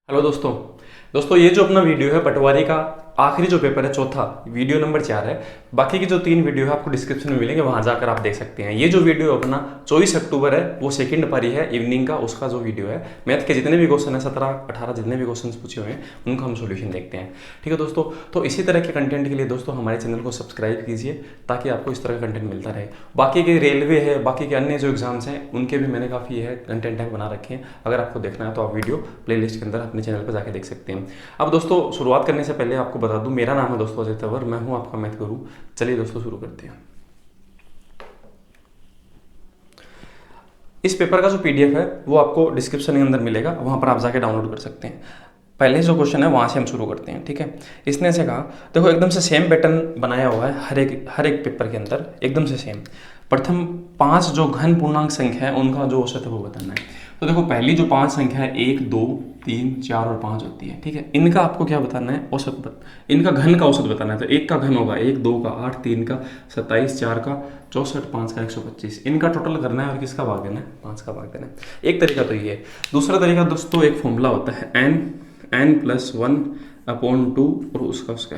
Hello दोस्तों। ये जो अपना वीडियो है पटवारी का आखिरी जो पेपर है चौथा, वीडियो नंबर 4 है। बाकी की जो 3 वीडियो है आपको डिस्क्रिप्शन में मिलेंगे, वहां जाकर आप देख सकते हैं। ये जो वीडियो अपना 24 अक्टूबर है वो सेकंड पारी है इवनिंग का, उसका जो वीडियो है मैथ के जितने भी क्वेश्चन है 17-18 जितने भी क्वेश्चन पूछे हुए हैं उनका हम सोल्यूशन देखते हैं। ठीक है दोस्तों, तो इसी तरह के कंटेंट के लिए दोस्तों हमारे चैनल को सब्सक्राइब कीजिए ताकि आपको इस तरह का कंटेंट मिलता रहे। बाकी के रेलवे है, बाकी के अन्य जो एग्जाम्स हैं उनके भी मैंने काफ़ी है कंटेंट है बना रखे हैं। अगर आपको देखना है तो आप वीडियो प्लेलिस्ट के अंदर अपने चैनल पर जाके देख सकते हैं। अब दोस्तों शुरुआत करने से पहले आपको बता दूं, मेरा नाम है दोस्तों अजय तंवर, मैं हूं आपका मैथ गुरु। चलिए दोस्तों शुरू करते हैं। इस पेपर का जो पीडीएफ है वो आपको डिस्क्रिप्शन के अंदर मिलेगा, वहां पर आप जाके डाउनलोड कर सकते हैं। पहले जो क्वेश्चन है वहां से हम शुरू करते हैं। ठीक है, इसने से कहा देखो एकदम से सेम पैटर्न बनाया हुआ है हर एक पेपर के अंदर, एकदम से सेम। प्रथम 5 जो घन पूर्णांक संख्या है उनका जो औसत है वो बताना है। तो देखो पहली जो 5 संख्या है 1 2 3 4 और 5 होती है। ठीक है, इनका आपको क्या बताना है, इनका घन का औसत बताना है। तो 1 का घन होगा 1, 2 का 8, 3 का 27, 4 का 64, 5 का 125। इनका टोटल करना है और किसका भाग देना है, 5 का भाग देना है। एक तरीका तो ये है। दूसरा तरीका दोस्तों, एक फॉर्मूला होता है n+1/2 और उसका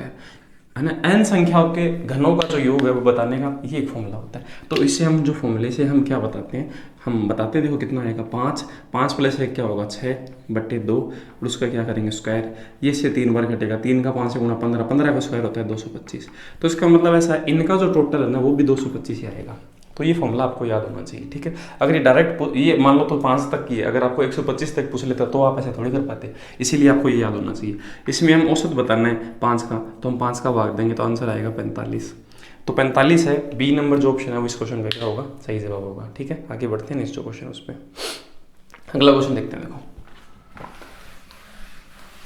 है ना, n संख्याओं के घनों का जो योग है वो बताने का ये एक फॉर्मूला होता है। तो इससे हम जो फॉर्मूले से हम क्या बताते हैं, हम बताते हैं देखो कितना आएगा 5 + 1 क्या होगा 6/2 और उसका क्या करेंगे स्क्वायर। ये से 3 बार घटेगा, 3 का 5 से गुणा 15, 15 का स्क्वायर होता है 225। तो इसका मतलब ऐसा है इनका जो टोटल है ना वो भी 225 ही आएगा। तो ये फॉर्मूला आपको याद होना चाहिए। ठीक है, अगर ये डायरेक्ट ये मान लो तो 5 तक की है, अगर आपको 125 तक पूछ लेता तो आप ऐसे थोड़ी कर पाते, इसीलिए आपको ये याद होना चाहिए। इसमें हम औसत बताना है 5 का, तो हम 5 का भाग देंगे तो आंसर आएगा 45। तो 45 है, बी नंबर जो ऑप्शन है वो इस क्वेश्चन का क्या होगा, सही जवाब होगा। ठीक है, आगे बढ़ते हैं नेक्स्ट जो क्वेश्चन उस पर। अगला क्वेश्चन देखते हैं। देखो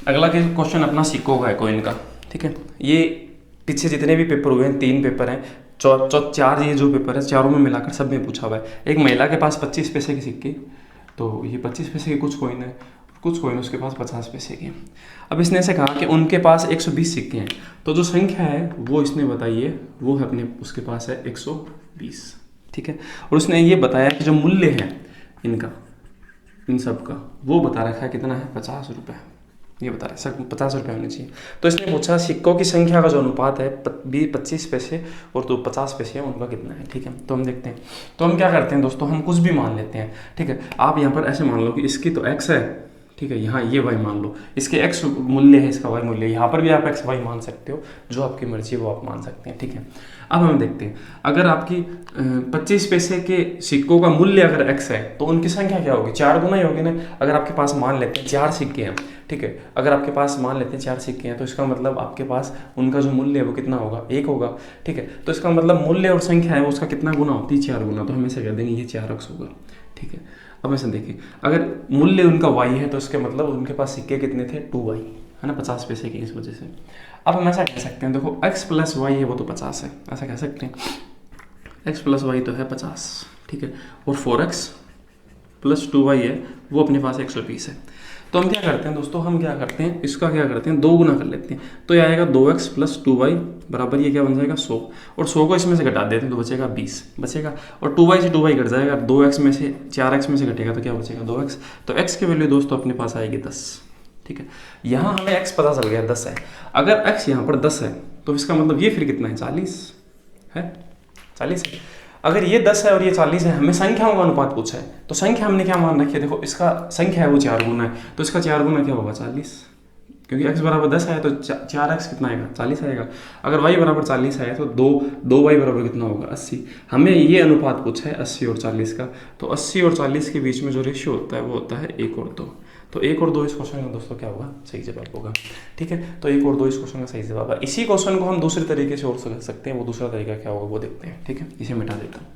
अगला क्वेश्चन अपना सिक्कों का है, कॉइन का। ठीक है, ये पीछे जितने भी पेपर हुए हैं 3 पेपर हैं, 4 ये जो पेपर है चारों में मिलाकर सब में पूछा हुआ है। एक महिला के पास 25 पैसे के सिक्के, तो ये 25 पैसे के कुछ कॉइन है, कुछ कॉइन उसके पास 50 पैसे के। अब इसने से कहा कि उनके पास 120 सिक्के हैं, तो जो संख्या है वो इसने बताई है वो है अपने उसके पास है 120। ठीक है, और उसने ये बताया कि जो मूल्य है इनका, इन सब का, वो बता रखा है कितना है 50 रुपये। ये बता रहे सर 50 रुपये होने चाहिए। तो इसने पूछा सिक्कों की संख्या का जो अनुपात है 25 पैसे और तो 50 पैसे है उनका कितना है। ठीक है, तो हम देखते हैं। तो हम क्या करते हैं दोस्तों, हम कुछ भी मान लेते हैं। ठीक है, आप यहाँ पर ऐसे मान लो कि इसकी तो x है, ठीक है, यहाँ ये y मान लो, इसके x मूल्य है, इसका y मूल्य है। यहाँ पर भी आप x y मान सकते हो, जो आपकी मर्जी वो आप मान सकते हैं। ठीक है, अब हम देखते हैं अगर आपकी 25 पैसे के सिक्कों का मूल्य अगर x है तो उनकी संख्या क्या होगी, 4 गुना ही होगी ना। अगर आपके पास मान लेते हैं 4 सिक्के हैं, ठीक है, अगर आपके पास मान लेते हैं 4 सिक्के हैं तो इसका मतलब आपके पास उनका जो मूल्य है वो कितना होगा, 1 होगा। ठीक है, तो इसका मतलब मूल्य और संख्या है वो उसका कितना गुना होती है, 4 गुना। तो हम ऐसे कह देंगे ये 4x होगा। ठीक है, अब ऐसे देखिए अगर मूल्य उनका y है तो इसके मतलब उनके पास सिक्के कितने थे, 2y है ना, 50 पैसे के, इस वजह से। अब हम ऐसा कह सकते हैं देखो x + y है वो तो 50 है, ऐसा कह सकते हैं x + y तो है 50। ठीक है, और 4x + 2y है वो अपने पास 120 है। तो हम क्या करते हैं दोस्तों, हम क्या करते हैं इसका क्या करते हैं 2 गुना कर लेते हैं। तो ये आएगा 2x + 2y बराबर ये क्या बन जाएगा 100, और 100 को इसमें से घटा देते हैं तो बचेगा 20 बचेगा, और 2y से 2y घट जाएगा, 2x में से 4x में से घटेगा तो क्या बचेगा 2x। तो x की वैल्यू दोस्तों अपने पास आएगी 10। ठीक है, यहाँ हमें x पता चल गया 10 है। अगर x यहाँ पर 10 है तो इसका मतलब ये फिर कितना है, 40 है, 40 है। अगर ये 10 है और ये 40 है, हमें संख्याओं का अनुपात पूछा है, तो संख्या हमने क्या मान रखी है, देखो इसका संख्या है वो 4 गुना है, तो इसका 4 गुना क्या होगा 40, क्योंकि x बराबर 10 है तो 4x कितना आएगा 40 आएगा। अगर y बराबर 40 है तो 2y बराबर कितना होगा 80। हमें ये अनुपात पूछा है 80 और 40 का, तो 80 और 40 के बीच में जो रेशियो होता है वो होता है 1 और 2। तो 1 और 2 इस क्वेश्चन का दोस्तों क्या होगा, सही जवाब होगा। ठीक है, तो 1 और 2 इस क्वेश्चन का सही जवाब है। इसी क्वेश्चन को हम दूसरे तरीके से और समझ सकते हैं, वो दूसरा तरीका क्या होगा वो देखते हैं। ठीक है, इसे मिटा देता हूँ।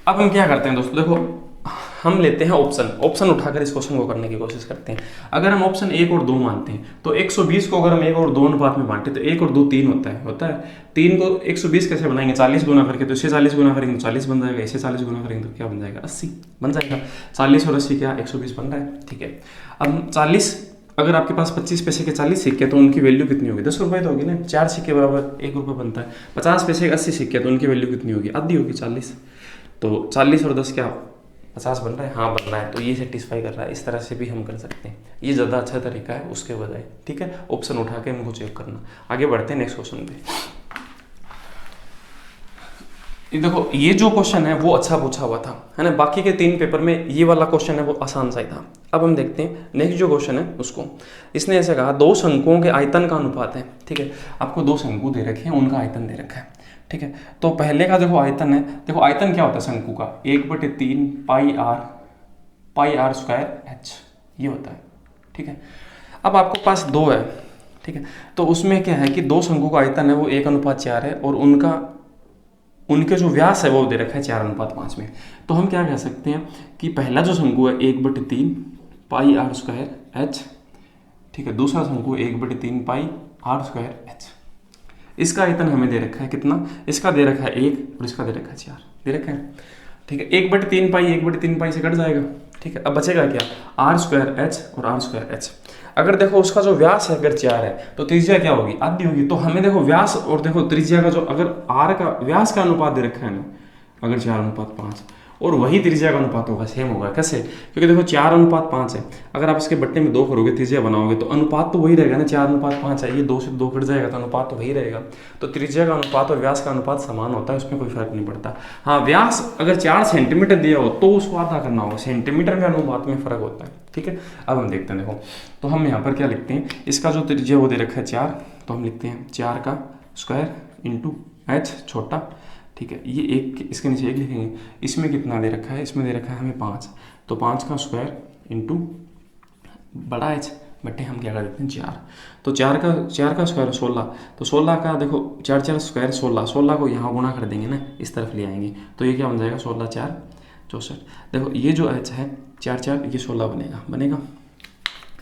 अब हम क्या करते हैं दोस्तों, देखो हम लेते हैं ऑप्शन उठाकर इस क्वेश्चन को करने की कोशिश करते हैं। अगर हम ऑप्शन 1 और 2 मानते हैं तो 120 को अगर हम 1 और 2 अनुपात में बांटे तो 1 और 2 3 होता है। 3 को 120 कैसे बनाएंगे, 40 गुना करके, तो इसे 40 गुना करेंगे तो 40 बन जाएगा, इसे 40 गुना करेंगे तो क्या बन जाएगा 80 बन जाएगा। 40 और 80 क्या 120 बन रहा है। ठीक है, अब 40 अगर आपके पास 25 पैसे के 40 सिक्के तो उनकी वैल्यू कितनी होगी, 10 रुपये तो होगी ना, 4 सिक्के बराबर 1 रुपये बनता है। 50 पैसे के 80 सिक्के तो उनकी वैल्यू कितनी होगी, आधी होगी 40। तो 40 और 10 क्या 50 बन रहा है, हाँ बन रहा है, तो ये सेटिस्फाई कर रहा है। इस तरह से भी हम कर सकते हैं, ये ज़्यादा अच्छा तरीका है उसके बजाय। ठीक है, ऑप्शन उठा के हमको चेक करना। आगे बढ़ते हैं नेक्स्ट क्वेश्चन पे। ये देखो, ये जो क्वेश्चन है वो अच्छा पूछा हुआ था, है ना। बाकी के 3 पेपर में ये वाला क्वेश्चन है वो आसान सा ही था। अब हम देखते हैं नेक्स्ट जो क्वेश्चन है उसको। इसने ऐसे कहा 2 शंकुओं के आयतन का अनुपात है। ठीक है, आपको 2 शंकु दे रखे हैं, उनका आयतन दे रखा है। ठीक है, तो पहले का देखो आयतन है, देखो आयतन क्या होता है शंकु का, 1/3 पाई आर स्क्वायर एच, ये होता है। ठीक है, अब आपके पास 2 है। ठीक है, तो उसमें क्या है कि 2 शंकु का आयतन है वो 1:4 है, और उनके जो व्यास है वो दे रखा है 4:5 में। तो हम क्या कह सकते हैं कि पहला जो शंकु है 1/3 पाई आर स्क्वायर एच। ठीक है, दूसरा शंकु 1/3 पाई आर स्क्वायर एच। इसका आयतन हमें दे रखा है कितना, इसका दे रखा है 1 और इसका दे रखा है 4, दे रखा है। ठीक है, 1/3 पाई से कट जाएगा। ठीक है, अब बचेगा क्या, आर स्क्वायर एच और आर स्क्वायर एच। अगर देखो उसका जो व्यास है अगर 4 है तो त्रिज्या क्या होगी, आधी होगी। तो हमें देखो व्यास और देखो त्रिज्या का जो, अगर आर का व्यास का अनुपात दे रखा है ना, अगर 4:5, और वही त्रिज्या का अनुपात होगा, सेम होगा। कैसे, क्योंकि देखो 4:5 है, अगर आप इसके बट्टे में 2 करोगे, त्रिज्या बनाओगे, तो अनुपात तो वही रहेगा ना, 4:5 है, ये 2 से 2 कट जाएगा तो अनुपात तो वही रहेगा। तो त्रिज्या का अनुपात और व्यास का अनुपात समान होता है, उसमें कोई फर्क नहीं पड़ता। हाँ, व्यास अगर 4 सेंटीमीटर दिया हो तो उसको आधा करना होगा, सेंटीमीटर में अनुपात में फर्क होता है। ठीक है, अब हम देखते हैं। देखो, तो हम यहाँ पर क्या लिखते हैं, इसका जो त्रिज्या वो दे रखा है 4, तो हम लिखते हैं 4 का स्क्वायर इंटू एच छोटा। ठीक है, ये 1 इसके नीचे 1 लिखेंगे। इसमें कितना दे रखा है, इसमें दे रखा है हमें 5, तो 5 का स्क्वायर इंटू बड़ा एच बट्टे हम क्या कर देते हैं 4। तो 4 का स्क्वायर 16, तो 16 का देखो 4 स्क्वायर 16 को यहाँ गुणा कर देंगे ना, इस तरफ ले आएंगे, तो ये क्या बन जाएगा 16 4 64। देखो ये जो एच है 4 ये 16 बनेगा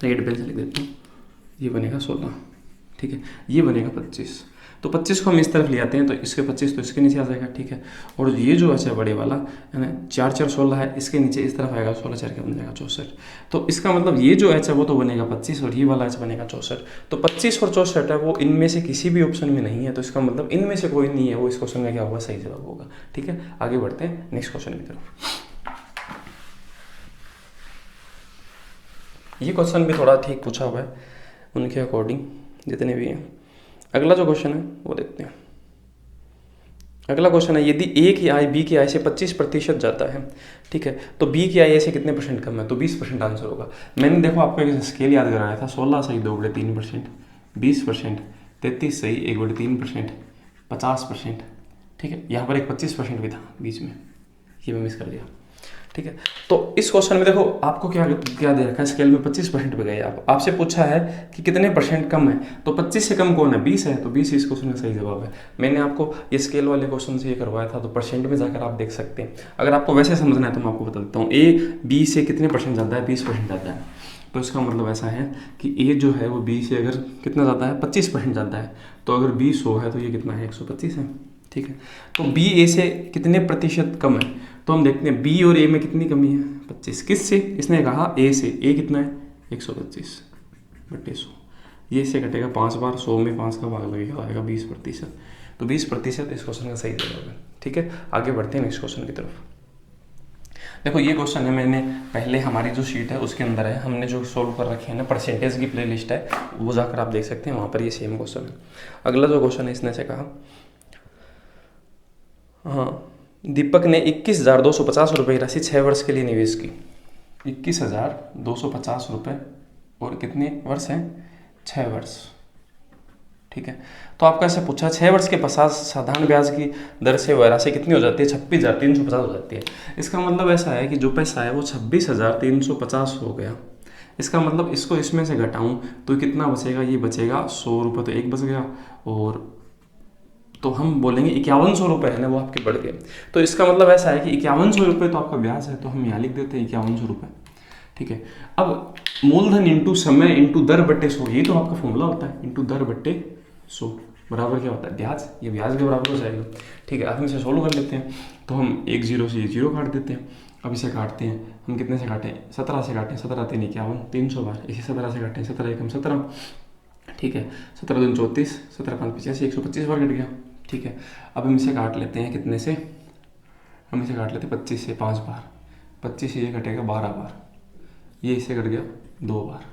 रेड पेन से लिख देते हैं, ये बनेगा 16। ठीक है, ये बनेगा 25, तो 25 को हम इस तरफ ले आते हैं, तो इसके 25 तो इसके नीचे आ जाएगा। ठीक है, और ये जो है बड़े वाला है ना 4 4 16 है, इसके नीचे इस तरफ आएगा 16 4 के बन जाएगा 64। तो इसका मतलब ये जो एच है वो तो बनेगा 25 और ये वाला एच बनेगा 64। तो 25 और 64 है वो इनमें से किसी भी ऑप्शन में नहीं है, तो इसका मतलब इनमें से कोई नहीं है, वो इस क्वेश्चन में क्या होगा, सही जवाब होगा। ठीक है, आगे बढ़ते हैं नेक्स्ट क्वेश्चन की तरफ। ये क्वेश्चन भी थोड़ा ठीक पूछा हुआ है उनके अकॉर्डिंग जितने भी हैं। अगला जो क्वेश्चन है वो देखते हैं। अगला क्वेश्चन है, यदि ए की आय बी की आय से 25% जाता है, ठीक है, तो बी की आय से कितने % कम है, तो 20% आंसर होगा। मैंने देखो आपको एक स्केल याद कराया था, 16 सही 2/3%, 20%, 33 सही 1/3%, 50%। ठीक है, यहाँ पर एक 25% भी था बीच में, ये मैं मिस कर दिया। ठीक है, तो इस क्वेश्चन में देखो आपको क्या दे रखा है, स्केल में 25% पे गए आप, आपसे पूछा है कि कितने % कम है, तो 25 से कम कौन है, 20 है, तो 20 इस क्वेश्चन का सही जवाब है। मैंने आपको ये स्केल वाले क्वेश्चन से ये करवाया था, तो % में जाकर आप देख सकते हैं। अगर आपको वैसे समझना है तो मैं आपको बता देता हूँ, ए बी से कितने % ज़्यादा है, 20% ज़्यादा है। तो इसका मतलब ऐसा है कि ए जो है वो बी से अगर कितना ज़्यादा है, 25% ज़्यादा है, तो अगर बी 100 है तो ये कितना है, 125 है। ठीक है, तो बी ए से कितने % कम है, तो हम देखते हैं बी और ए में कितनी कमी है, 25। किस से, इसने कहा ए से, ए कितना है 125/100, ये से कटेगा 5 बार, 100 में 5 का भाग लगेगा, आएगा 20%। तो 20% इस क्वेश्चन का सही जवाब है। ठीक है, आगे बढ़ते हैं नेक्स्ट क्वेश्चन की तरफ। देखो ये क्वेश्चन है, मैंने पहले हमारी जो शीट है उसके अंदर है, हमने जो सोल्व कर रखे हैं ना, परसेंटेज की प्ले लिस्ट है, वो जाकर आप देख सकते हैं, वहाँ पर ये सेम क्वेश्चन है। अगला जो क्वेश्चन है, इसने से कहा, हाँ, दीपक ने 21,250 रुपये की राशि 6 वर्ष के लिए निवेश की। 21,250 रुपये और कितने वर्ष हैं, 6 वर्ष। ठीक है, तो आपका ऐसे पूछा 6 वर्ष के पश्चात साधारण ब्याज की दर से वह राशि कितनी हो जाती है, 26,350 हो जाती है। इसका मतलब ऐसा है कि जो पैसा है वो 26,350 हो गया। इसका मतलब इसको इसमें से घटाऊं तो कितना बचेगा, ये बचेगा 100 रुपये, तो एक बच गया, और तो हम बोलेंगे 5100 रुपये है ना, वो आपके बढ़ गए। तो इसका मतलब ऐसा है कि 5100 रुपये तो आपका ब्याज है, तो हम यहाँ लिख देते हैं 5100 रुपये। ठीक है, अब मूलधन इंटू समय इंटू दर बट्टे 100, ये तो आपका फॉर्मूला होता है, इंटू दर बट्टे 100 बराबर क्या होता है, ब्याज। ये ब्याज के बराबर हो जाएगा। ठीक है, अब हम इसे सोल्व कर लेते हैं, तो हम 1 0 से 0 काट देते हैं। अब इसे काटते हैं, हम कितने से काटें, 17 से काटें, 17 3 51, 300 बार। इसी 17 से काटें, 17 1 17। ठीक है, 17 2 34, 17 5 85, 125 बार कट गया। ठीक है, अब हम इसे काट लेते हैं कितने से, हम इसे काट लेते हैं 25 से 5 बार, 25 ये घटेगा 12 बार, ये इससे घट गया 2 बार,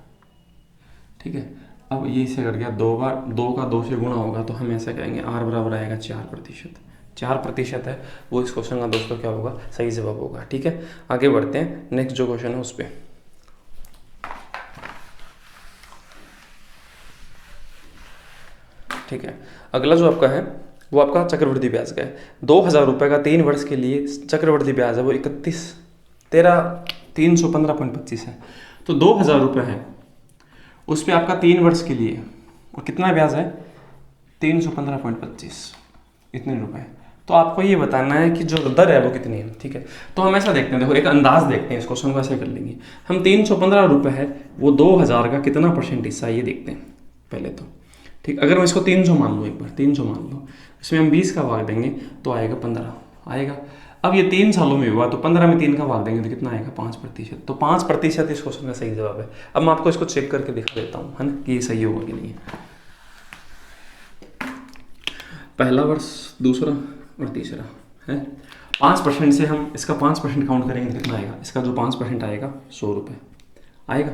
ठीक है। अब ये इससे घट गया 2 बार, 2 का 2 से गुणा होगा तो हम ऐसा कहेंगे R बराबर आएगा 4%। 4% है वो इस क्वेश्चन का दोस्तों क्या होगा, सही जवाब होगा, ठीक है। आगे बढ़ते हैं, नेक्स्ट जो क्वेश्चन है उस पर। ठीक है, अगला जो आपका है वो आपका चक्रवृद्धि ब्याज का है। 2,000 रुपये का 3 वर्ष के लिए चक्रवृद्धि ब्याज है वो 315.25 है। तो 2,000 रुपये है, उस पर आपका 3 वर्ष के लिए और कितना ब्याज है 315.25, इतने रुपए। तो आपको ये बताना है कि जो दर है वो कितनी है, ठीक है। तो हम ऐसा देखते हैं, देखो एक अंदाज देखते हैं, इस क्वेश्चन को ऐसे कर लेंगे हम। 315 रुपये है, वो 2,000 का कितना % हिस्सा है ये देखते हैं पहले तो, ठीक। अगर मैं इसको 300 मान लूँ, एक बार 300 मान लो, इसमें हम 20 का भाग देंगे तो आएगा 15 आएगा। अब ये 3 सालों में हुआ तो 15 में 3 का भाग देंगे तो कितना आएगा 5%। तो 5% इस क्वेश्चन का सही जवाब है। अब मैं आपको इसको चेक करके दिखा देता हूँ, है ना, कि ये सही होगा कि नहीं। पहला वर्ष, दूसरा और तीसरा है। 5% से हम इसका 5% काउंट करेंगे तो कितना आएगा, इसका जो 5% आएगा 100 रुपये आएगा।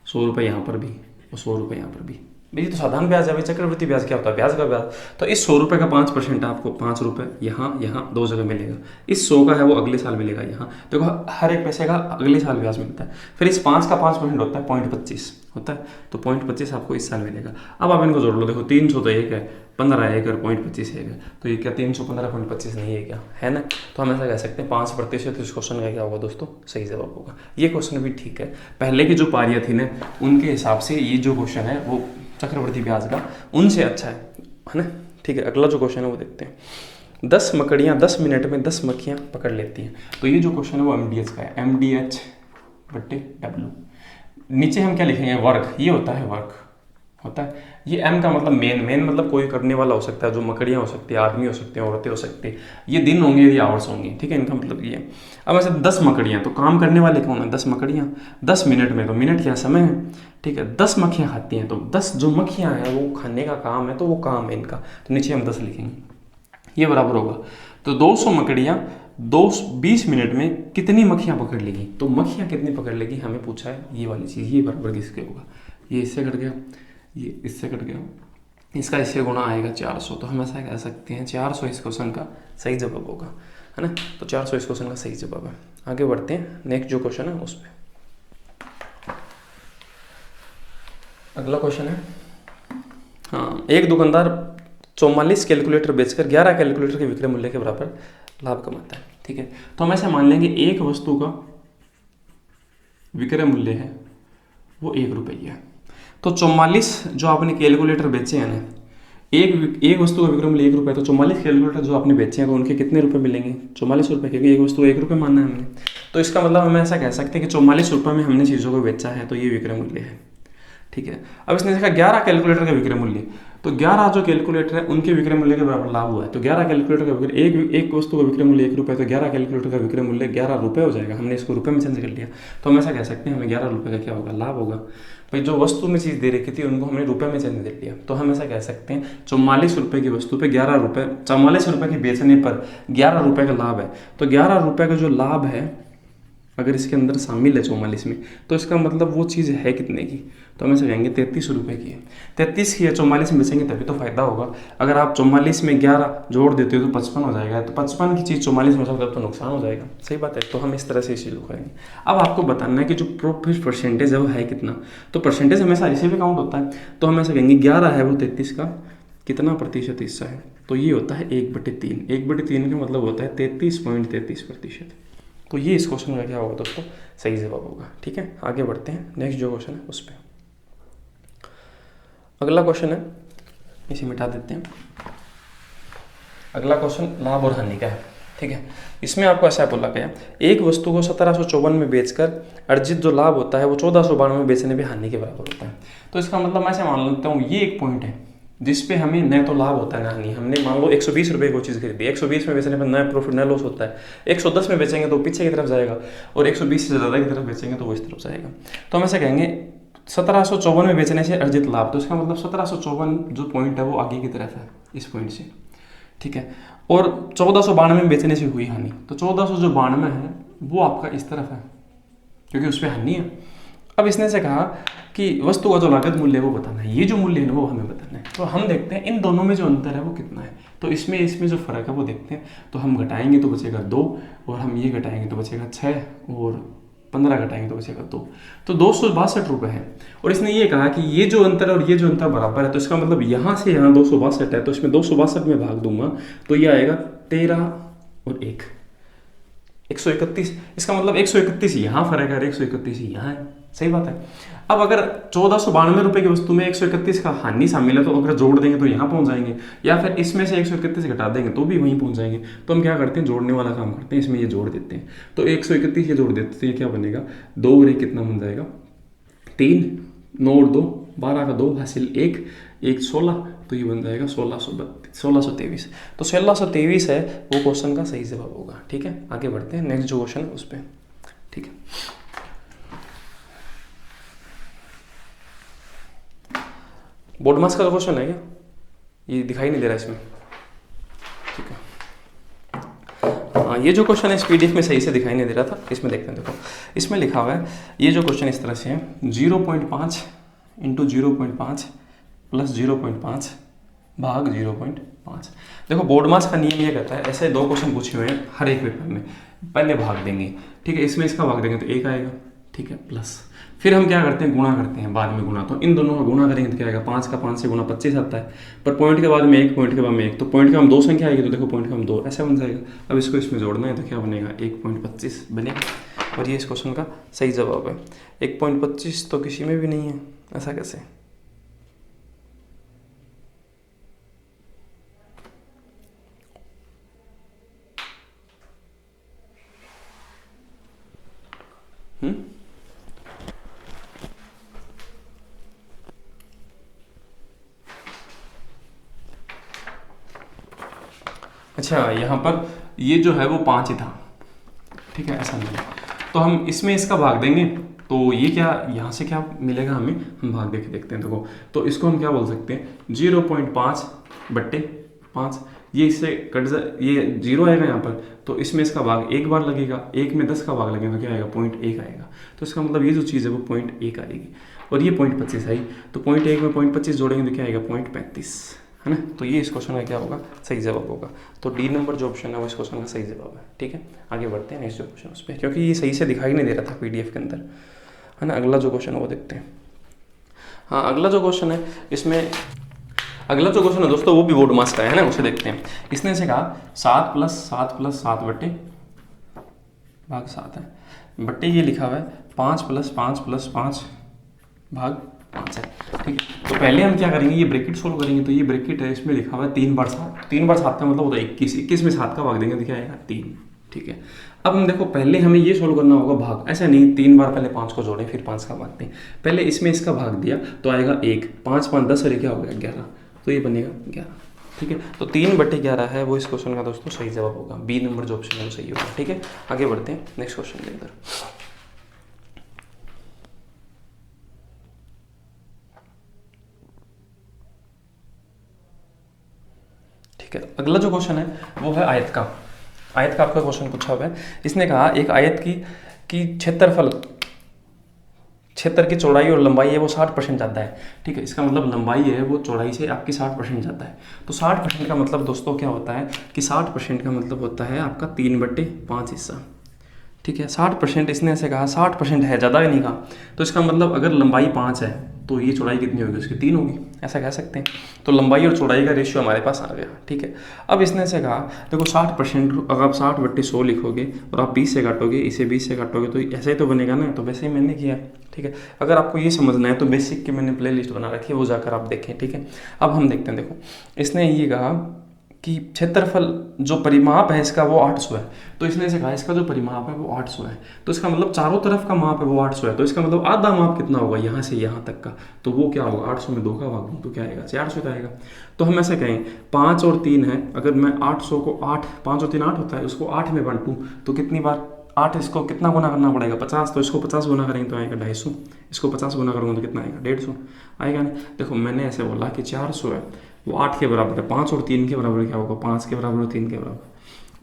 100 रुपये यहाँ पर भी और 100 रुपये यहाँ पर भी। ये तो साधारण ब्याज है भाई, चक्रवृद्धि ब्याज क्या होता है, ब्याज का ब्याज। तो इस 100 रुपये का 5% आपको 5 रुपये यहाँ 2 जगह मिलेगा। इस 100 का है वो अगले साल मिलेगा यहाँ, देखो हर एक पैसे का अगले साल ब्याज मिलता है। फिर इस 5 का 5% होता है 0.25 होता है, तो 0.25 आपको इस साल मिलेगा। अब आप इनको जोड़ लो, देखो 300 तो एक है, 15 एक और 0.25 एक है, तो ये क्या 315.25 नहीं है क्या, है ना। तो हम ऐसा कह सकते हैं 5% इस क्वेश्चन का क्या होगा दोस्तों, सही जवाब होगा। ये क्वेश्चन भी ठीक है, पहले की जो पारियाँ थी ना उनके हिसाब से ये जो क्वेश्चन है वो चक्रवृद्धि ब्याज का उनसे अच्छा है ना, ठीक है। अगला जो क्वेश्चन है वो देखते हैं। 10 मकड़ियाँ 10 मिनट में 10 मक्खियाँ पकड़ लेती हैं। तो ये जो क्वेश्चन है वो MDH का है, MDH/W। नीचे हम क्या लिखेंगे, वर्क, ये होता है वर्क होता है। ये M का मतलब मेन मतलब कोई करने वाला हो सकता है, जो मकड़ियाँ हो सकती है, आदमी हो सकते हैं, औरतें हो सकती है। ये दिन होंगे, ये आवर्स होंगे, ठीक है, इनका मतलब ये है। अब ऐसे 10 मकड़ियाँ, तो काम करने वाले कौन है, 10 मकड़ियाँ। 10 मिनट में, तो मिनट क्या समय है, ठीक है। 10 मक्खियाँ खाती हैं, तो 10 जो मक्खियाँ हैं वो खाने का काम है, तो वो काम है इनका, तो नीचे हम 10 लिखेंगे। ये बराबर होगा, तो 200 मकड़ियाँ 20 मिनट में कितनी मक्खियाँ पकड़ लेगी। तो मक्खियाँ कितनी पकड़ लेगी हमें पूछा है, ये वाली चीज़। ये बराबर किसके होगा, ये इससे कट गया, ये इससे कट गया, इसका इससे गुणा आएगा 400। तो हम ऐसा कह सकते हैं 400 इस क्वेश्चन का सही जवाब होगा, है ना। तो 400 इस क्वेश्चन का सही जवाब है। आगे बढ़ते हैं, नेक्स्ट जो क्वेश्चन है उस पर। अगला क्वेश्चन है, हाँ, एक दुकानदार 44 कैलकुलेटर बेचकर 11 कैलकुलेटर के विक्रय मूल्य के बराबर लाभ कमाता है, ठीक है। तो हम ऐसे मान लेंगे एक वस्तु का विक्रय मूल्य है वो 1 रुपये है। तो 44 जो आपने कैलकुलेटर बेचे हैं ना, एक वस्तु का विक्रय मूल्य 1 रुपये, तो 44 कैलकुलेटर जो आपने बेचे हैं तो उनके कितने रुपए मिलेंगे, 44 रुपये, क्योंकि एक वस्तु 1 रुपये मानना है हमने। तो इसका मतलब हम ऐसा कह सकते हैं कि 44 रुपये में हमने चीज़ों को बेचा है, तो ये विक्रय मूल्य है, ठीक है। अब इसने देखा 11 कैलकुलेटर का विक्रय मूल्य, तो 11 जो कैलकुलेटर है उनके विक्रय मूल्य के बराबर लाभ हुआ है। तो 11 कैलकुलेटर का विक्रय, एक वस्तु का विक्रय मूल्य 1 रुपये, तो 11 कैलकुलेटर का विक्रय मूल्य 11 रुपये हो जाएगा। हमने इसको रुपये में चेंज कर लिया, तो हम ऐसा कह सकते हैं हमें 11 रुपये का क्या होगा, लाभ होगा। भाई जो वस्तु में चीज़ दे रखी थी उनको हमने रुपये में चेंज कर लिया, तो हम ऐसा कह सकते हैं 44 रुपये की वस्तु पे 11 रुपये, 44 रुपये की बेचने पर 11 रुपये का लाभ है। तो 11 रुपये का जो लाभ है अगर इसके अंदर शामिल है 44 में, तो इसका मतलब वो चीज़ है कितने की, तो हम ऐसे कहेंगे 33 रुपये की है। 33 की है, 44 में बेचेंगे तभी तो फायदा होगा। अगर आप 44 में 11 जोड़ देते हो तो 55 हो जाएगा, तो 55 की चीज़ 44 में तब तो नुकसान हो जाएगा, सही बात है। तो हम इस तरह से इस चीज़ को करेंगे। अब आपको बताना है कि जो प्रॉफिट परसेंटेज है वो है कितना, तो परसेंटेज हमेशा इसे भी काउंट होता है। तो हम ऐसे कहेंगे 11 है वो 33 का कितना प्रतिशत हिस्सा है, तो ये होता है 1/3। 1/3 का मतलब होता है 33.33%। तो ये इस क्वेश्चन का क्या होगा दोस्तों, सही जवाब होगा, ठीक है। आगे बढ़ते हैं, नेक्स्ट जो क्वेश्चन है उस पर। अगला क्वेश्चन है, इसे मिटा देते हैं। अगला क्वेश्चन लाभ और हानि का है, ठीक है। इसमें आपको ऐसा बोला गया, एक वस्तु को 1754 में बेचकर अर्जित जो लाभ होता है वो 1492 में बेचने में हानि के बराबर होता है। तो इसका मतलब मैं ऐसे मान लेता हूँ ये एक पॉइंट है जिसपे हमें न तो लाभ होता है ना हानि। हमने मान लो 120 रुपये को चीज़ खरीदी, 120 में बेचने पर न प्रॉफिट न लॉस होता है। 110 में बेचेंगे तो पीछे की तरफ जाएगा, और 120 से ज़्यादा की तरफ बेचेंगे तो वो इस तरफ जाएगा। तो हम ऐसे कहेंगे 1754 में बेचने से अर्जित लाभ, तो इसका मतलब 1754 जो पॉइंट है वो आगे की तरफ है इस पॉइंट से, ठीक है। और 1492 में बेचने से हुई हानि, तो 1492 है वो आपका इस तरफ है क्योंकि उस पर हानि है। अब इसने से कहा कि वस्तु का जो लागत मूल्य है वो बताना है, ये जो मूल्य है ना वो हमें बताना है। तो हम देखते हैं इन दोनों में जो अंतर है वो कितना है। तो इसमें जो फर्क है वो देखते हैं। तो हम घटाएंगे तो बचेगा 2, और हम ये घटाएंगे तो बचेगा 6, और 15 घटाएंगे तो बचेगा 2। तो 262 रुपये है। और इसने ये कहा कि ये जो अंतर और ये जो अंतर बराबर है, तो इसका मतलब यहाँ से यहाँ 262 है, तो इसमें 262 में भाग दूंगा तो ये आएगा 13 और 1, 131। इसका मतलब 131 यहाँ फर्क है और 131 यहाँ है। सही बात है। अब अगर 1492 रुपये की वस्तु में 131 का हानि शामिल है, तो अगर जोड़ देंगे तो यहाँ पहुँच जाएंगे, या फिर इसमें से 131 घटा देंगे तो भी वहीं पहुँच जाएंगे। तो हम क्या करते हैं, जोड़ने वाला काम करते हैं, इसमें ये जोड़ देते हैं। तो 131 ये जोड़ देते हैं तो ये क्या बनेगा, 2 और 1 कितना बन जाएगा, 3, 9 और 2 12 का 2 हासिल 1, 1 16, तो ये बन जाएगा 1623। तो 1623 है वो क्वेश्चन का सही जवाब होगा। ठीक है, आगे बढ़ते हैं नेक्स्ट जो क्वेश्चन है उस पर। ठीक है, बोर्ड मास का क्वेश्चन है क्या, ये दिखाई नहीं दे रहा इसमें। ठीक है, हाँ ये जो क्वेश्चन है इस पीडीएफ में सही से दिखाई नहीं दे रहा था, इसमें देखते हैं। देखो इसमें लिखा हुआ है, ये जो क्वेश्चन इस तरह से है, 0.5 इंटू 0.5 प्लस 0.5 भाग 0.5। देखो बोर्ड मास का नियम ये कहता है, ऐसे 2 क्वेश्चन पूछे हुए हैं हर एक पेपर में, पहले भाग देंगे। ठीक है, इसमें इसका भाग देंगे तो 1 आएगा। ठीक है, प्लस फिर हम क्या करते हैं, गुणा करते हैं बाद में गुणा। तो इन दोनों का गुणा करेंगे तो क्या आएगा, 5 का 5 से गुणा 25 आता है, पर पॉइंट के बाद में 1, पॉइंट के बाद में 1, तो पॉइंट का हम 2 संख्या आएगी, तो देखो पॉइंट का हम 2 ऐसा बन जाएगा। अब इसको इसमें जोड़ना है तो क्या बनेगा, 1.25 बनेगा। और ये इस क्वेश्चन का सही जवाब है। 1.25 तो किसी में भी नहीं है, ऐसा कैसे। अच्छा, यहाँ पर ये जो है वो 5 ही था। ठीक है, ऐसा नहीं, तो हम इसमें इसका भाग देंगे तो ये क्या, यहाँ से क्या मिलेगा हमें, हम भाग देके देखते हैं। देखो तो इसको हम क्या बोल सकते हैं, 0.5/5। ये इससे कट जाए, ये 0 आएगा यहाँ पर, तो इसमें इसका भाग 1 बार लगेगा, 1 में 10 का भाग लगेगा तो क्या आएगा, 0.1 आएगा। तो इसका मतलब ये जो चीज़ है वो 0.1 आएगी। और ये 0.25 आई, तो 0.1 में 0.25 जोड़ेंगे तो क्या आएगा, 0.35, है ना। तो ये इस क्वेश्चन का क्या होगा, सही जवाब होगा। तो डी नंबर जो ऑप्शन है वो इस क्वेश्चन का सही जवाब है। ठीक है, आगे बढ़ते हैं नेक्स्ट जो क्वेश्चन उस पर, क्योंकि ये सही से दिखाई नहीं दे रहा था पीडीएफ के अंदर, है ना। अगला जो क्वेश्चन है वो देखते हैं। हाँ, अगला जो क्वेश्चन है इसमें, अगला जो क्वेश्चन है दोस्तों वो भी बोर्ड मास का है ना, उसे देखते हैं। इसने से कहा 7 + 7 + 7 बट्टे भाग 7 है, बट्टे ये लिखा हुआ है 5 + 5 + 5 भाग 5 है। ठीक है, तो पहले हम क्या करेंगे, ये ब्रैकेट सोल्व करेंगे। तो ये ब्रैकेट है, इसमें लिखा हुआ है 3 बार 7, 3 बार 7 का मतलब होता है 21, 21 में 7 का भाग देंगे तो क्या आएगा, 3। ठीक है, अब हम देखो पहले हमें ये सोल्व करना होगा भाग, ऐसा नहीं 3 बार पहले 5 को जोड़ें फिर 5 का भाग दें। पहले इसमें इसका भाग दिया तो आएगा 1, 5 5 10 और क्या हो गया 11, तो ये बनेगा 11। ठीक है, तो 3/11 है वो इस क्वेश्चन का दोस्तों सही जवाब होगा। बी नंबर जो ऑप्शन है वो सही होगा। ठीक है, आगे बढ़ते हैं नेक्स्ट क्वेश्चन के अंदर। ठीक है, अगला जो क्वेश्चन है वो है आयत का। आयत का आपका क्वेश्चन पूछा हुआ है। इसने कहा एक आयत की क्षेत्रफल, क्षेत्र की चौड़ाई और लंबाई है वो 60% ज़्यादा है। ठीक है, इसका मतलब लंबाई है वो चौड़ाई से आपकी 60% ज़्यादा है। तो 60% का मतलब दोस्तों क्या होता है कि 60% का मतलब होता है आपका 3/5 हिस्सा। ठीक है, 60% इसने ऐसे कहा, 60% है, ज़्यादा ही नहीं कहा। तो इसका मतलब अगर लंबाई 5 है तो ये चौड़ाई कितनी होगी, उसकी 3 होगी, ऐसा कह सकते हैं। तो लंबाई और चौड़ाई का रेशियो हमारे पास आ गया। ठीक है, अब इसने ऐसे कहा देखो 60%, अगर आप 60/100 लिखोगे और आप 20 से काटोगे, इसे 20 से काटोगे तो ऐसे ही तो बनेगा ना। तो वैसे ही मैंने किया। ठीक है, अगर आपको ये समझना है तो बेसिक की मैंने प्ले लिस्ट बना रखी है, वो जाकर आप देखें। ठीक है, अब हम देखते हैं। देखो इसने ये कहा कि क्षेत्रफल जो परिमाप है इसका वो 800 है। तो इसने से कहा इसका जो परिमाप है वो 800 है। तो इसका मतलब चारों तरफ का माप है वो 800 है। तो इसका मतलब आधा माप कितना होगा, यहाँ से यहाँ तक का, तो वो क्या होगा, 800 में 2 का भाग दूँ तो क्या आएगा, 400 का आएगा। तो हम ऐसे कहें 5 और 3 है, अगर मैं 800 को 8, 5 और 3 8 होता है, उसको 8 में बांटूँ तो कितनी बार 8, इसको कितना गुना करना पड़ेगा, 50। तो इसको 50 गुना करेंगे तो आएगा 250, इसको 50 गुना करूँगा तो कितना आएगा, 150 आएगा ना। देखो मैंने ऐसे बोला कि 400 है वो 8 के बराबर है, 5 और 3 के बराबर क्या होगा, 5 के बराबर और 3 के बराबर।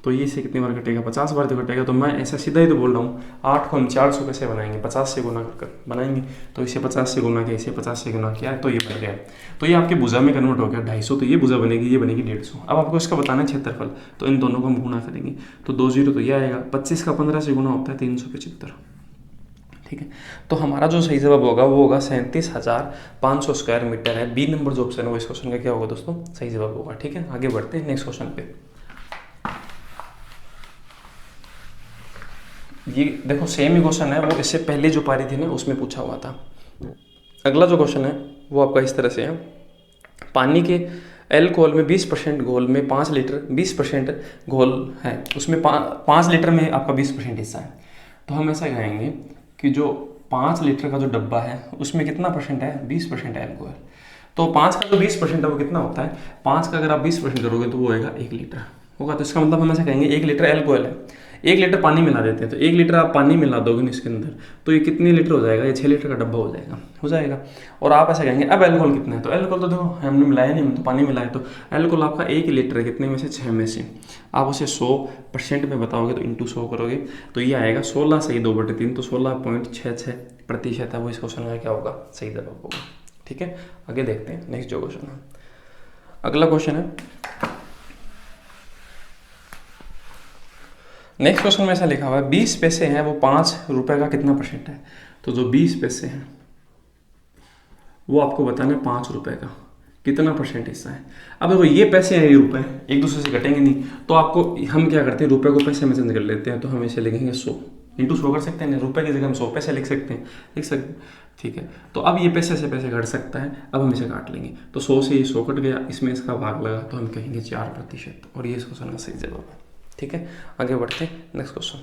तो ये से कितनी बार कटेगा, 50 बार तो कटेगा। तो मैं ऐसा सीधा ही तो बोल रहा हूँ, 8 को हम 400 कैसे बनाएंगे, 50 से गुना कर बनाएंगे। तो इसे 50 से गुना किया, इसे 50 से गुना किया, तो ये बन गया। तो ये आपके भुजा में कन्वर्ट हो गया 250, तो ये भुजा बनेगी, ये बनेगी 150। अब आपको इसका बताना है क्षेत्रफल, तो इन दोनों को हम गुना करेंगे। तो 2 0 तो ये आएगा, 25 का 15 से गुना होता है 375। ठीक है, तो हमारा जो सही जवाब होगा वो होगा 37,500 स्क्वायर मीटर है। बी नंबर जो ऑप्शन है वो इस क्वेश्चन का क्या होगा दोस्तों, सही जवाब होगा। ठीक है, आगे बढ़ते हैं नेक्स्ट क्वेश्चन पे। ये देखो सेम ही क्वेश्चन है, वो इससे पहले जो पारी थी ना उसमें पूछा हुआ था। अगला जो क्वेश्चन है वो आपका इस तरह से है, पानी के एल्कोहल में 20% घोल में 5 लीटर 20% घोल है, उसमें 5 लीटर में आपका 20% हिस्सा है। तो हम ऐसा कहेंगे कि जो 5 लीटर का जो डब्बा है उसमें कितना परसेंट है, 20% है एल्कोहल। तो 5 का जो 20% है वो कितना होता है, 5 का अगर आप 20% करोगे तो वो होएगा 1 लीटर होगा। तो इसका मतलब हम ऐसा कहेंगे 1 लीटर एल्कोहल है, 1 लीटर पानी मिला देते हैं, तो 1 लीटर आप पानी मिला दोगे ना इसके अंदर, तो ये कितने लीटर हो जाएगा, ये 6 लीटर का डब्बा हो जाएगा। और आप ऐसा कहेंगे अब एल्कोहल कितना है, तो एल्कोहल तो देखो हमने मिलाया नहीं, हम तो पानी मिलाया, तो एल्कोहल आपका 1 लीटर है कितने में से, 6 में से। आप उसे 100% में बताओगे तो इंटू 100 करोगे तो ये आएगा 16 सही 2/3, तो 16.66% है वो इस क्वेश्चन का क्या होगा, सही जवाब होगा। ठीक है, आगे देखते हैं नेक्स्ट जो क्वेश्चन है। अगला क्वेश्चन है, नेक्स्ट क्वेश्चन में ऐसा लिखा हुआ है 20 पैसे हैं वो 5 रुपए का कितना परसेंट है। तो जो 20 पैसे हैं वो आपको बताना है 5 रुपए का कितना परसेंट हिस्सा है। अब देखो ये पैसे हैं, ये रुपए एक दूसरे से घटेंगे नहीं, तो आपको हम क्या करते हैं, रुपए को पैसे में चेंज कर लेते हैं। तो हम इसे लिखेंगे 100 इंटू 100 कर सकते हैं, रुपए की जगह हम 100 पैसे लिख सकते हैं। ठीक है, तो अब ये पैसे से पैसे घट सकता है, अब हम इसे काट लेंगे। तो 100 से ये 100 कट गया, इसमें इसका भाग लगा, तो हम कहेंगे 4%, और ये इस क्वेश्चन का सही जवाब है। ठीक है, आगे बढ़ते हैं नेक्स्ट क्वेश्चन,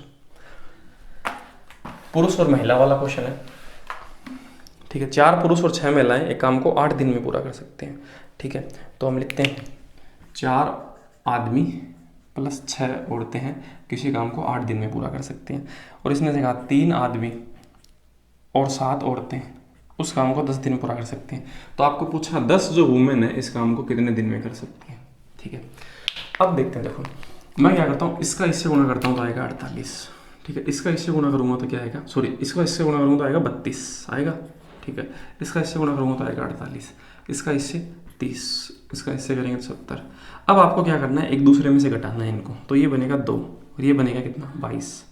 पुरुष और महिला वाला क्वेश्चन है। ठीक है, 4 पुरुष और 6 महिलाएं एक काम को 8 दिन में पूरा कर सकते हैं। ठीक है, तो हम लिखते हैं 4 आदमी प्लस 6 औरतें हैं किसी काम को 8 दिन में पूरा कर सकते हैं। और इसने देखा 3 आदमी और 7 औरतें उस काम को 10 दिन में पूरा कर सकते हैं। तो आपको पूछा 10 जो वुमेन है इस काम को कितने दिन में कर सकती हैं। ठीक है, अब देखते हैं, देखो मैं क्या करता हूँ, इसका इससे गुणा करता हूँ तो आएगा 48। ठीक है, इसका इससे गुणा करूँगा तो क्या आएगा, सॉरी इसका इससे गुणा करूँगा तो आएगा 32 आएगा। ठीक है, इसका इससे गुणा करूँगा तो आएगा 48, इसका इससे 30, इसका इससे करेंगे 70। अब आपको क्या करना है, एक दूसरे में से घटाना है इनको, तो ये बनेगा 2 और ये बनेगा कितना, 22।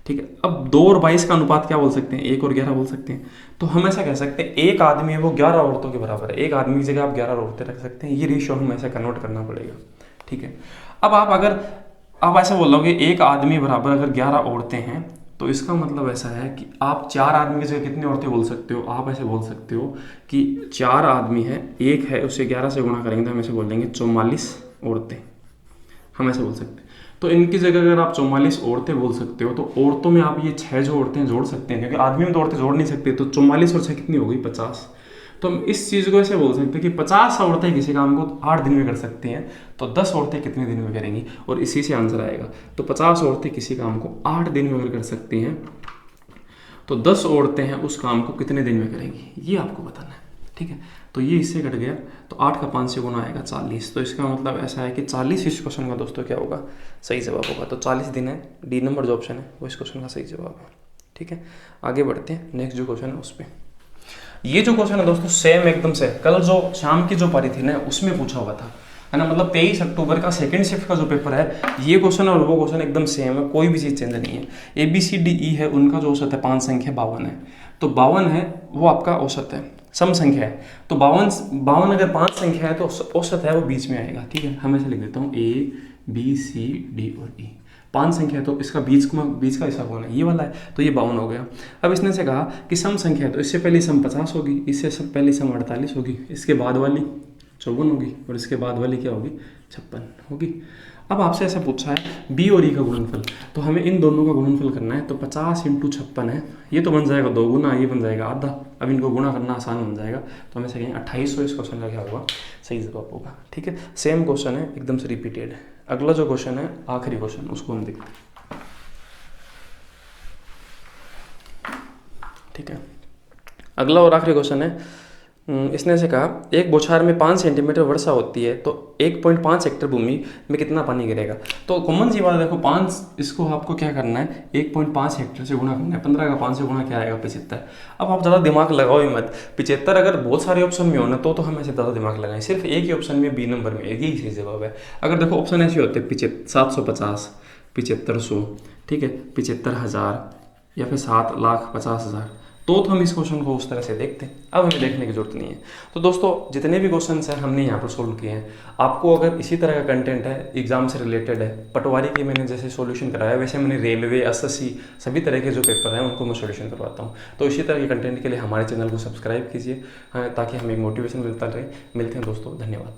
ठीक है, अब 2 और 22 का अनुपात क्या बोल सकते हैं, 1 और 11 बोल सकते हैं। तो हम ऐसा कह सकते हैं एक आदमी है वो 11 औरतों के बराबर है, एक आदमी की जगह आप 11 औरतें रख सकते हैं। ये रेशियो हम ऐसा कन्वर्ट करना पड़ेगा। ठीक है, अब आप ऐसा बोल रहे एक आदमी बराबर अगर 11 औरतें हैं, तो इसका मतलब ऐसा है कि आप 4 आदमी की जगह कितनी औरतें बोल सकते हो, आप ऐसे बोल सकते हो कि 4 आदमी है, एक है, उसे 11 से गुणा करेंगे तो हम ऐसे बोल देंगे 44 औरतें, हम ऐसे बोल सकते हैं। तो इनकी जगह अगर आप 44 औरतें बोल सकते हो, तो औरतों में आप ये 6 जो औरतें जोड़ सकते हैं, क्योंकि आदमी में तो औरतें जोड़ नहीं सकते, तो 44 और 6 कितनी हो गई, 50। तो हम इस चीज़ को ऐसे बोल सकते हैं कि 50 औरतें किसी काम को 8 दिन में कर सकती हैं, तो 10 औरतें कितने दिन में करेंगी, और इसी से आंसर आएगा। तो 50 औरतें किसी काम को 8 दिन में अगर कर सकती हैं, तो 10 औरतें हैं उस काम को कितने दिन में करेंगी, ये आपको बताना है। ठीक है, तो ये इससे कट गया, तो 8 का 5 से गुना आएगा 40। तो इसका मतलब ऐसा है कि 40 इस क्वेश्चन का दोस्तों क्या होगा, सही जवाब होगा। तो 40 दिन है, डी नंबर जो ऑप्शन है वो इस क्वेश्चन का सही जवाब है। ठीक है, आगे बढ़ते हैं नेक्स्ट जो क्वेश्चन है उस पर। ये जो क्वेश्चन है दोस्तों सेम एकदम से कल जो शाम की जो पारी थी ना उसमें पूछा हुआ था, है ना। मतलब 23 अक्टूबर का सेकंड शिफ्ट का जो पेपर है, ये क्वेश्चन और वो क्वेश्चन एकदम सेम है, कोई भी चीज़ चेंज नहीं है। ABCDE है, उनका जो औसत है 5 संख्या 52 है, तो 52 है वो आपका औसत है, सम संख्या है। तो 52 अगर 5 संख्या है तो औसत है वो बीच में आएगा। ठीक है, हम ऐसे लिख देता हूँ ABCD और E 5 संख्या है, तो इसका बीच का हिस्सा कौन है, ये वाला है, तो ये 52 हो गया। अब इसने से कहा कि सम संख्या है, तो इससे पहले सम 50 होगी, इससे सब पहले सम 48 होगी, इसके बाद वाली 54 होगी, और इसके बाद वाली क्या होगी, 56 होगी। अब आपसे ऐसा पूछा है B और E का गुणनफल, तो हमें इन दोनों का गुणनफल करना है। तो 50 × 56 है, ये तो बन जाएगा 2 गुना, ये बन जाएगा आधा। अब इनको गुणा करना आसान बन जाएगा, तो हमें से कहेंगे 2800 इस क्वेश्चन का क्या होगा, सही जवाब होगा। ठीक है, सेम क्वेश्चन है, एकदम से रिपीटेड है। अगला जो क्वेश्चन है आखिरी क्वेश्चन, उसको हम देखते हैं। ठीक है, अगला और आखिरी क्वेश्चन है इसने ऐसे कहा, एक बौछार में 5 सेंटीमीटर वर्षा होती है तो 1.5 हेक्टेयर भूमि में कितना पानी गिरेगा। तो कॉमन सी बात है, देखो 5, इसको आपको क्या करना है, 1.5 हेक्टेयर से गुणा करना है, 15 का 5 से गुणा क्या आएगा, 75। अब आप ज़्यादा दिमाग लगाओ ही मत, 75 अगर बहुत सारे ऑप्शन में हो ना तो हम ऐसे ज़्यादा दिमाग लगाएं, सिर्फ एक ही ऑप्शन में बी नंबर में यही सही जवाब है। अगर देखो ऑप्शन ऐसे होते हैं 750, 7500, ठीक है, 75,000 या फिर 7,50,000, तो हम इस क्वेश्चन को उस तरह से देखते हैं। अब हमें देखने की जरूरत नहीं है। तो दोस्तों जितने भी क्वेश्चन हैं हमने यहाँ पर सोल्व किए हैं। आपको अगर इसी तरह का कंटेंट है, एग्जाम से रिलेटेड है, पटवारी के मैंने जैसे सॉल्यूशन कराया वैसे मैंने रेलवे, एसएससी सभी तरह के जो पेपर हैं उनको मैं सॉल्यूशन करवाता हूँ। तो इसी तरह के कंटेंट के लिए हमारे चैनल को सब्सक्राइब कीजिए, हाँ, ताकि हमें एक मोटिवेशन मिलता रहे। मिलते हैं दोस्तों, धन्यवाद।